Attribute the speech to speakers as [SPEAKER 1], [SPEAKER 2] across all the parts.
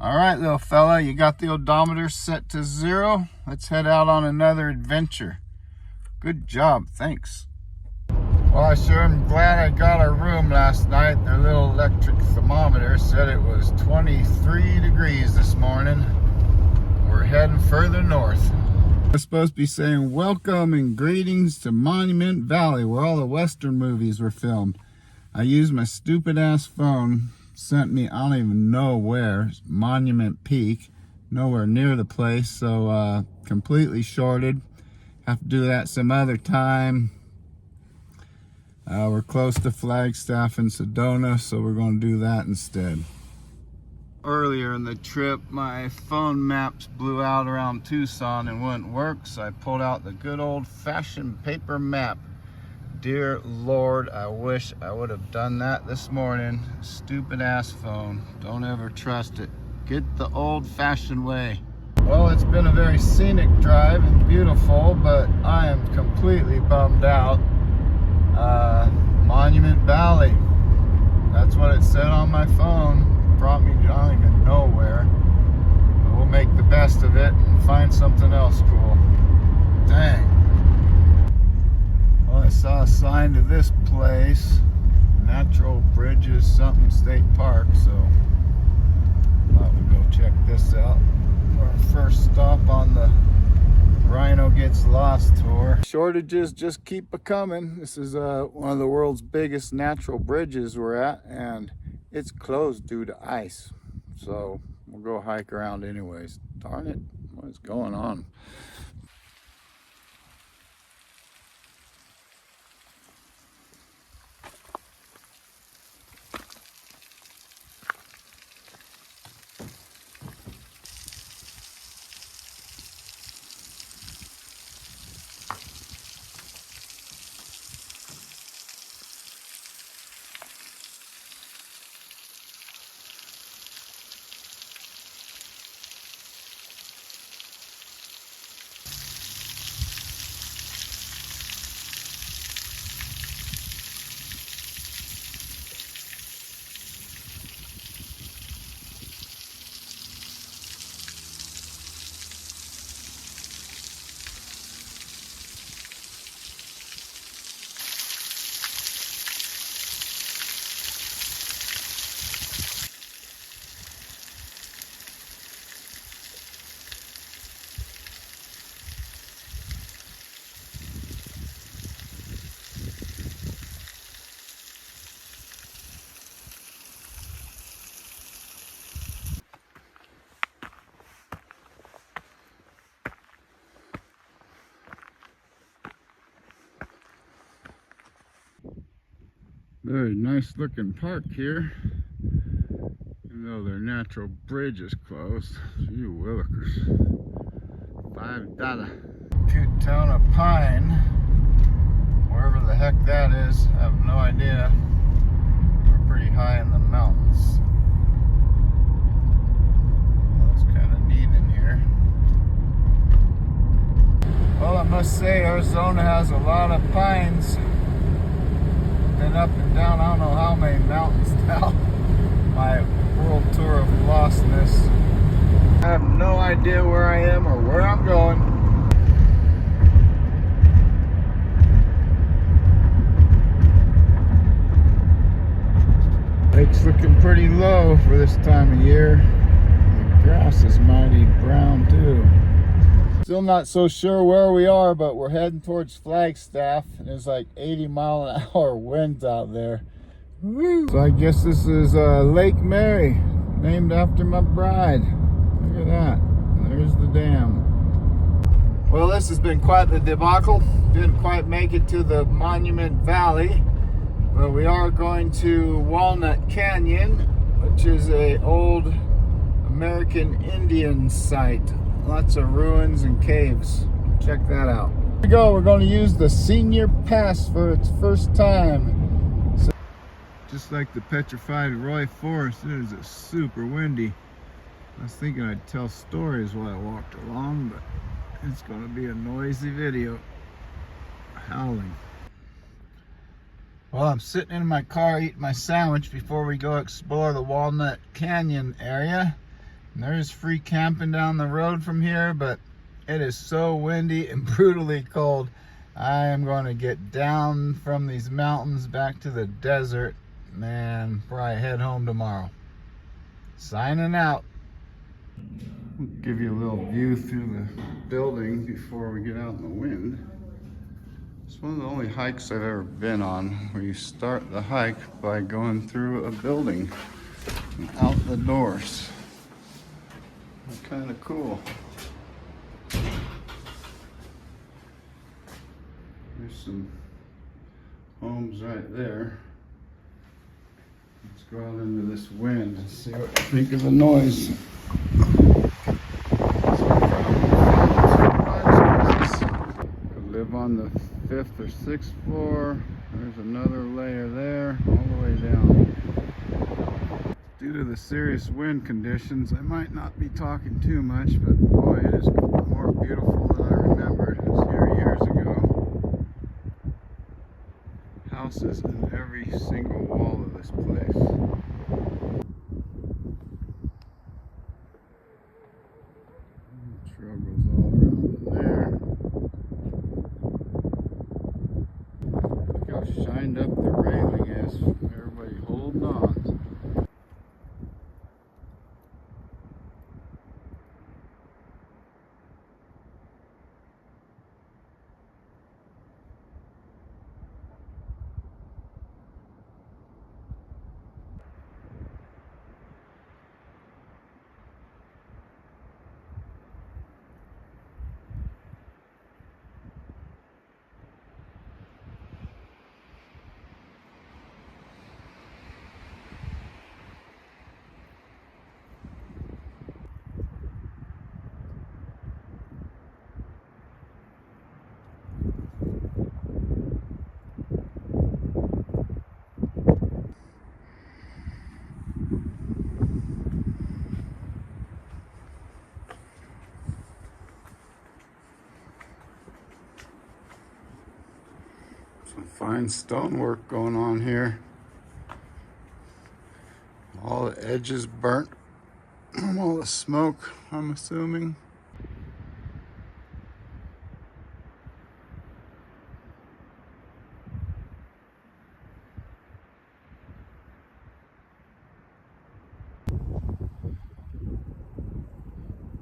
[SPEAKER 1] All right, little fella, you got the odometer set to 0. Let's head out on another adventure. Good job, thanks. Well, I sure am glad I got our room last night. Their little electric thermometer said it was 23 degrees this morning. We're heading further north. We're supposed to be saying welcome and greetings to Monument Valley, where all the Western movies were filmed. I used my stupid ass phone, sent me, I don't even know where, Monument Peak, nowhere near the place, so completely shorted. Have to do that some other time. We're close to Flagstaff and Sedona, so we're going to do that instead. Earlier in the trip, my phone maps blew out around Tucson and wouldn't work, so I pulled out the good old-fashioned paper map. Dear Lord, I wish I would have done that this morning. Stupid ass phone. Don't ever trust it. Get the old-fashioned way. Well, it's been a very scenic drive and beautiful, but I am completely bummed out. Monument Valley. That's what it said on my phone. Brought me, I don't even know where. But we'll make the best of it and find something else cool. Dang. Well, I saw a sign to this place, Natural Bridges something State Park, so thought we'd go check this out. Our first stop on the Rhino Gets Lost tour. Shortages just keep a-coming. This is one of the world's biggest natural bridges we're at, and it's closed due to ice. So we'll go hike around anyways. Darn it, what is going on? Very nice looking park here, even though their natural bridge is closed. You willikers. $5. Cute town of Pine, wherever the heck that is, I have no idea. We're pretty high in the mountains. Well, it's kind of neat in here. Well, I must say Arizona has a lot of pines. Been up and down, I don't know how many mountains now. My world tour of lostness. I have no idea where I am or where I'm going. Lake's looking pretty low for this time of year. The grass is mighty brown too. Still not so sure where we are, but we're heading towards Flagstaff. There's like 80-mile-an-hour winds out there. Woo! So I guess this is Lake Mary, named after my bride. Look at that. There's the dam. Well, this has been quite the debacle. Didn't quite make it to the Monument Valley, but we are going to Walnut Canyon, which is an old American Indian site. Lots of ruins and caves. Check that out. Here we go. We're going to use the Senior Pass for its first time. So, just like the Petrified Roy forest, it is super windy. I was thinking I'd tell stories while I walked along, but it's going to be a noisy video. Howling. Well, I'm sitting in my car eating my sandwich before we go explore the Walnut Canyon area. And there's free camping down the road from here, but it is so windy and brutally cold. I am going to get down from these mountains back to the desert, man, before I head home tomorrow. Signing out. I'll give you a little view through the building before we get out in the wind. It's one of the only hikes I've ever been on where you start the hike by going through a building and out the doors. Kind of cool. There's some homes right there. Let's go out into this wind and see what you think of the noise. Could live on the 5th or 6th floor. There's another layer there, all the way down. Due to the serious wind conditions, I might not be talking too much, but boy, it is more beautiful than I remembered. It was here years ago. Houses in every single wall of this place. Trail goes all around in there. Look how shined up the railing is. Everybody holding on. Some fine stonework going on here. All the edges burnt from all the smoke, I'm assuming.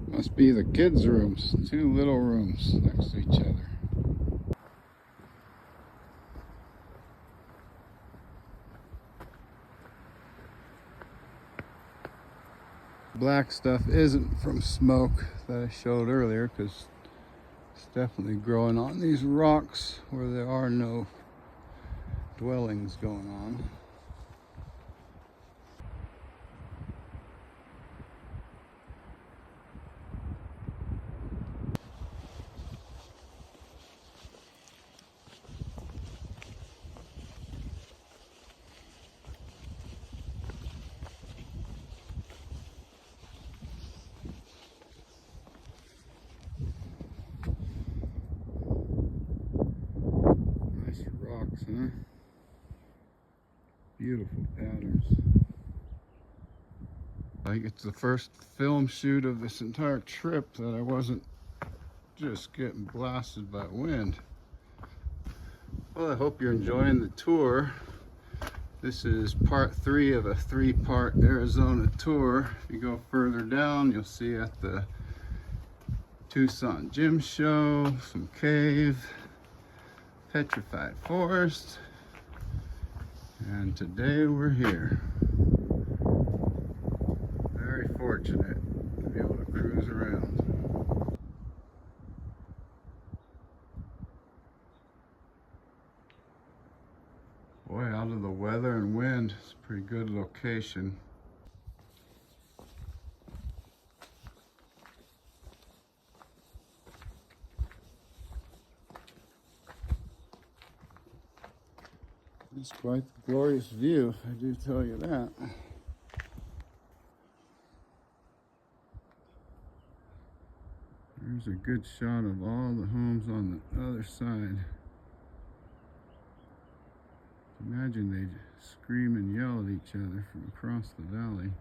[SPEAKER 1] Must be the kids' rooms. 2 little rooms next to each other. Black stuff isn't from smoke that I showed earlier, because it's definitely growing on these rocks where there are no dwellings going on. Huh? Beautiful patterns. I think it's the first film shoot of this entire trip that I wasn't just getting blasted by wind. Well, I hope you're enjoying the tour. This is part 3 of a 3-part Arizona tour. If you go further down, you'll see at the Tucson Gym Show, some cave, Petrified Forest, and today we're here. Very fortunate to be able to cruise around. Boy, out of the weather and wind, it's a pretty good location. It's quite the glorious view, I do tell you that. There's a good shot of all the homes on the other side. Imagine they scream and yell at each other from across the valley.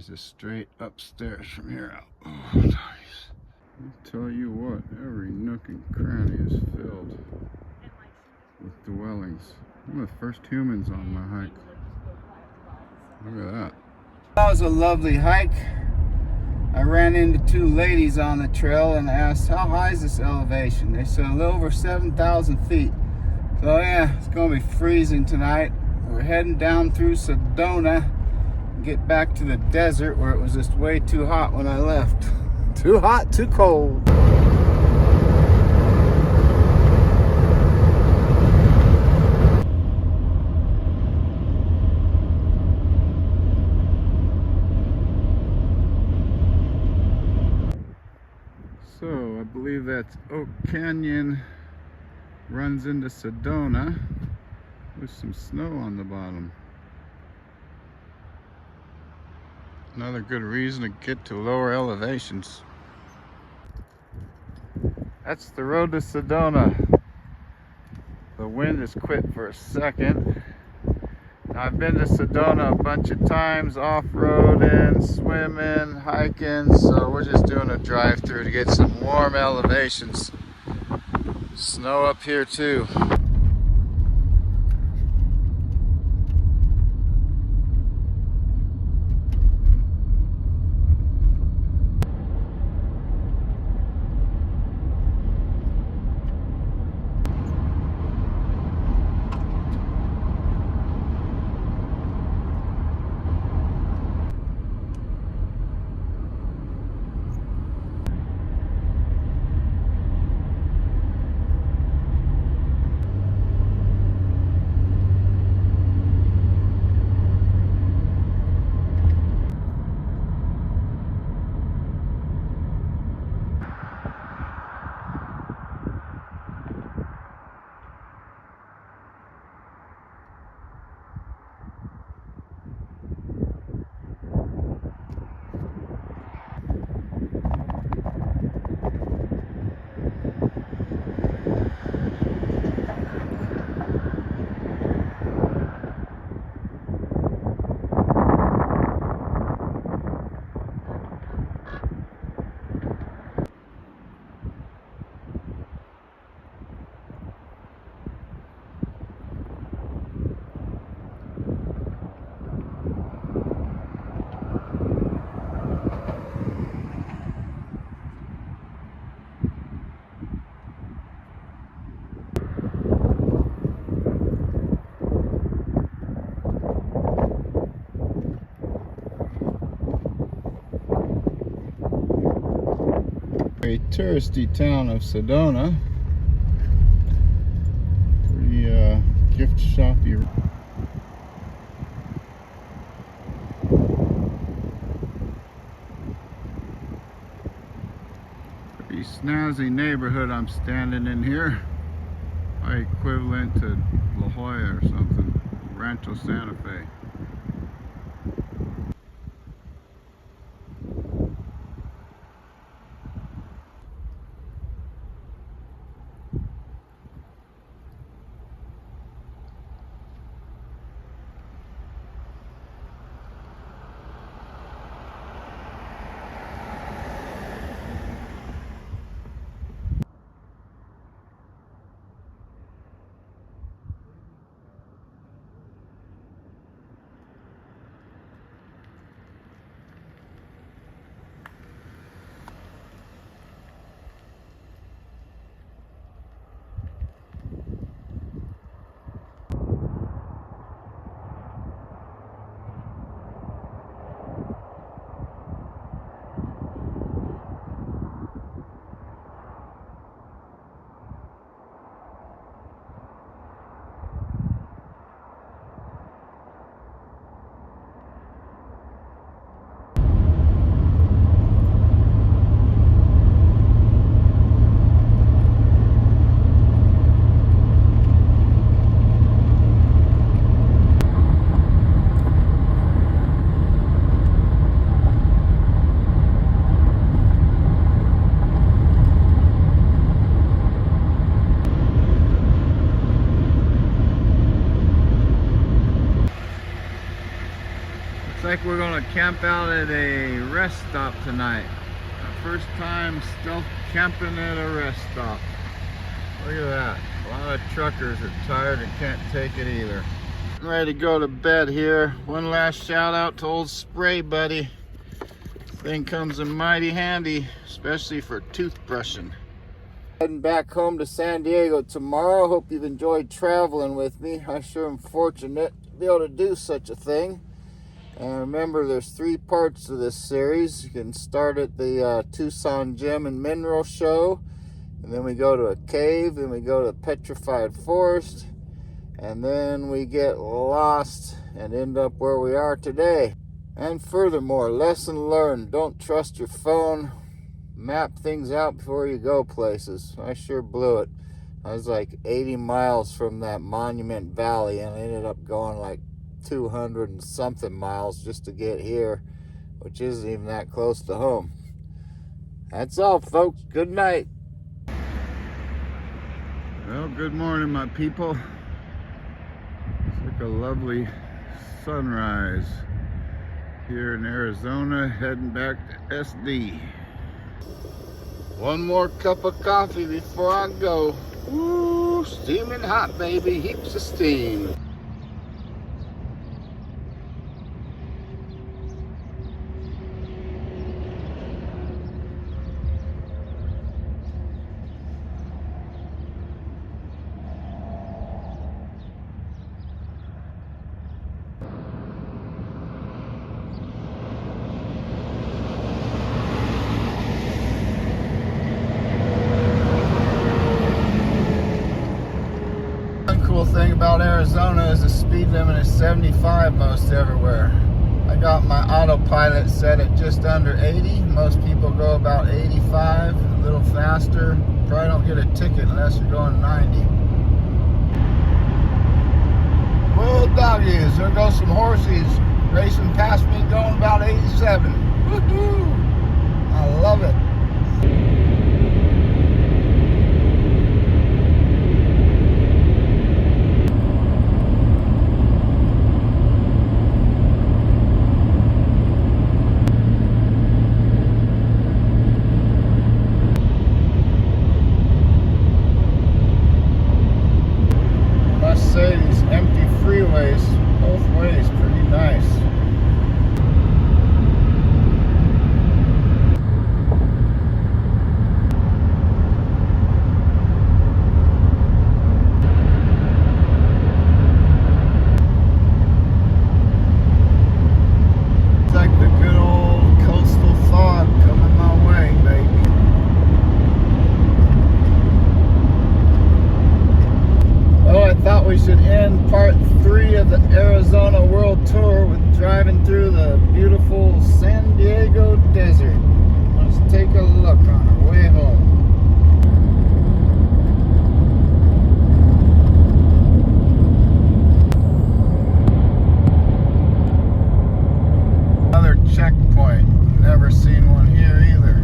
[SPEAKER 1] There's a straight upstairs from here out. Oh, nice. I'll tell you what, every nook and cranny is filled with dwellings. I'm the first humans on my hike. Look at that. That was a lovely hike. I ran into two ladies on the trail and asked, how high is this elevation? They said a little over 7,000 feet. So yeah, it's going to be freezing tonight. We're heading down through Sedona and get back to the desert where it was just way too hot when I left. Too hot, too cold. So I believe that's Oak Canyon runs into Sedona with some snow on the bottom. Another good reason to get to lower elevations. That's the road to Sedona. The wind has quit for a second. Now, I've been to Sedona a bunch of times, off-roading, swimming, hiking, so we're just doing a drive-through to get some warm elevations. Snow up here too. Very touristy town of Sedona. Pretty gift shoppy. Pretty snazzy neighborhood I'm standing in here. Probably equivalent to La Jolla or something. Rancho Santa Fe. gonna camp out at a rest stop tonight. My first time stealth camping at a rest stop. Look at that. A lot of truckers are tired and can't take it either. I'm ready to go to bed here. One last shout out to old Spray Buddy. Thing comes in mighty handy, especially for toothbrushing. Heading back home to San Diego tomorrow. Hope you've enjoyed traveling with me. I sure am fortunate to be able to do such a thing. And remember, there's 3 parts to this series. You can start at the Tucson Gem and Mineral Show, and then we go to a cave, then we go to Petrified Forest, and then we get lost and end up where we are today. And furthermore, lesson learned, don't trust your phone. Map things out before you go places. I sure blew it. I was like 80 miles from that Monument Valley, and I ended up going like 200 and something miles just to get here, which isn't even that close to home. That's all, folks. Good night. Well, good morning, my people. It's like a lovely sunrise here in Arizona, heading back to SD. One more cup of coffee before I go. Ooh, steaming hot, baby. Heaps of steam. Cool thing about Arizona is the speed limit is 75 most everywhere. I got my autopilot set at just under 80. Most people go about 85, a little faster. Probably don't get a ticket unless you're going 90. Well, doggies, there goes some horses racing past me going about 87. Woohoo! I love it. Say these empty freeways both ways pretty nice. It's like the good old coastal fog coming my way, baby. Well, I thought we should end part 3 of the Arizona World Tour with driving through the beautiful San Diego desert. Let's take a look on our way home. Another checkpoint. Never seen one here either.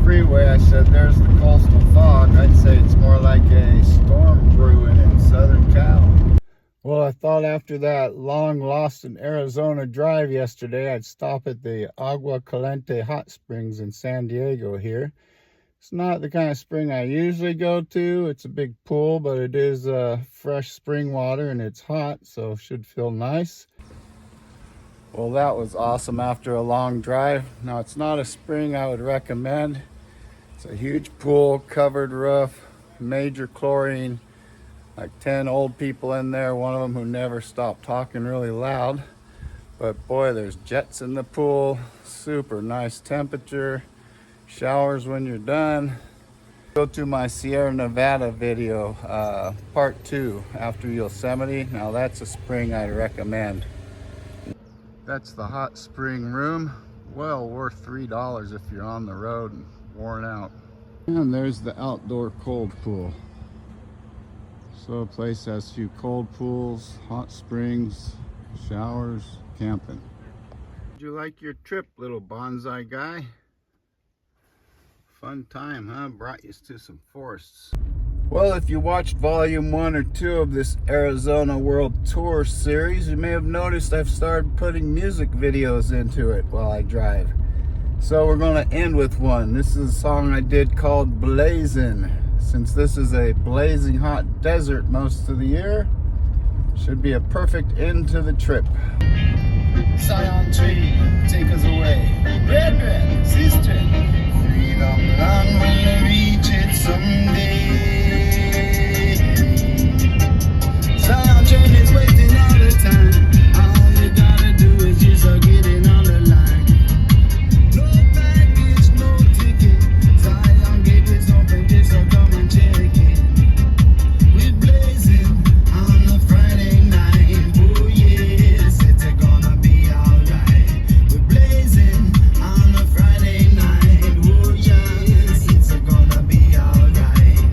[SPEAKER 1] Freeway, I said there's the coastal fog. I'd say it's more like a storm brewing in Southern Cal. Well, I thought after that long lost in Arizona drive yesterday, I'd stop at the Agua Caliente hot springs in San Diego here. It's not the kind of spring I usually go to. It's a big pool, but it is fresh spring water and it's hot, so it should feel nice. Well, that was awesome after a long drive. Now, it's not a spring I would recommend. It's a huge pool, covered roof, major chlorine, like 10 old people in there, one of them who never stopped talking really loud. But boy, there's jets in the pool, super nice temperature, showers when you're done. Go to my Sierra Nevada video, part 2 after Yosemite. Now that's a spring I'd recommend. That's the hot spring room. Well worth $3 if you're on the road and worn out. And there's the outdoor cold pool. So the place has a few cold pools, hot springs, showers, camping. Did you like your trip, little bonsai guy? Fun time, huh? Brought you to some forests. Well, if you watched volume 1 or 2 of this Arizona World Tour series, you may have noticed I've started putting music videos into it while I drive. So we're going to end with one. This is a song I did called Blazin'. Since this is a blazing hot desert most of the year, should be a perfect end to the trip. Zion tree, take us away. Red, sister. Freedom land, we'll reach it someday. Zion train is waiting all the time. All you gotta do is just get in on the line. No baggage, no ticket. Zion gate is open, just come and check it. We're blazing on a Friday night. Oh yes, it's gonna be alright. We're blazing on a Friday night. Oh yes, it's gonna be alright.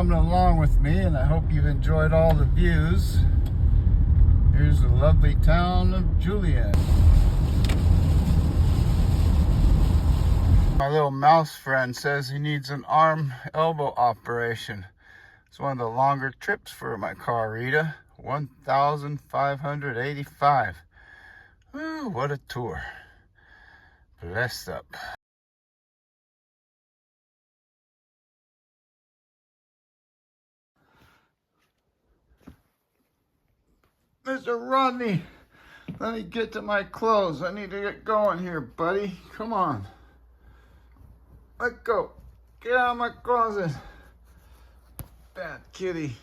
[SPEAKER 1] coming along with me, and I hope you've enjoyed all the views. Here's the lovely town of Julian. My little mouse friend says he needs an arm elbow operation. It's one of the longer trips for my car, Rita. 1,585. Ooh, what a tour. Blessed up. Mr. Rodney, let me get to my clothes. I need to get going here, buddy. Come on. Let go. Get out of my closet. Bad kitty.